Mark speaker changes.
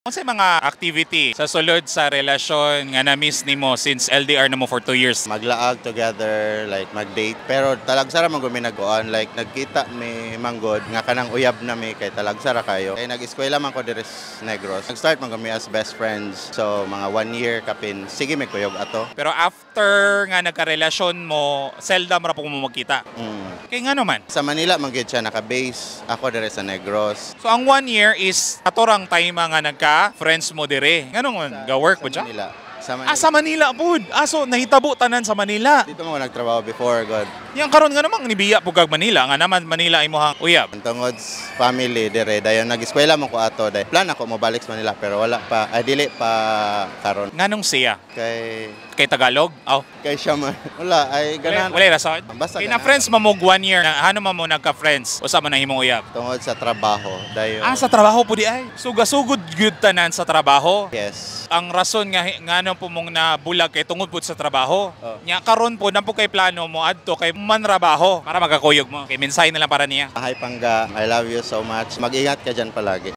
Speaker 1: Unsay mga activity sa sulod sa relasyon nga na-miss nimo since LDR na mo for 2 years?
Speaker 2: Maglaag together, like mag-date. Pero talagsara man gumi nag-uan, like nagkita mi manggod nga kanang uyab na mi kay talagsara kayo. Kay nag-eskwela man ko diri sa Negros. Nag-start man kami as best friends. So mga 1 year kapin, sige may kuyog ato.
Speaker 1: Pero after nga nagka-relasyon mo, seldom ra po mo magkita. Kay nga naman.
Speaker 2: Sa Manila man gyud siya naka-base. Ako diri sa Negros.
Speaker 1: So ang 1 year is atorang time nga nagka-friends mo dire. Ganun ga-work po siya?
Speaker 2: Manila. Sa Manila.
Speaker 1: Sa Manila pud. So nahitabo tanan sa Manila.
Speaker 2: Dito mo nagtrabaho before, God.
Speaker 1: Yang karon nga namang nibiya po kag Manila nga naman Manila imong uyab.
Speaker 2: Tungod family dire dayon nag-eskwela man ko ato day. Plan ako mo balik sa Manila pero wala pa dili pa karon.
Speaker 1: Nganong siya?
Speaker 2: Kay
Speaker 1: Tagalog?
Speaker 2: kay siya man. Wala ay ganan.
Speaker 1: Wala rason.
Speaker 2: Basta
Speaker 1: Kay na
Speaker 2: ganahan.
Speaker 1: friends mo mo 1 year. Ano man mo nagka-friends? Usa man ang himong uyab?
Speaker 2: Tungod sa trabaho dayon.
Speaker 1: Sa trabaho po di ay. Sugasugod gyud tanan sa trabaho.
Speaker 2: Yes.
Speaker 1: Ang rason nga ngano po mong nabulag kay tungod pud sa trabaho.
Speaker 2: Oh.
Speaker 1: Nya karon po nampo kay plano mo adto kay manrabaho para magakuyog mo. Kay mensahe na lang para niya.
Speaker 2: Hi Pangga, I love you so much. Mag-ingat ka dyan palagi.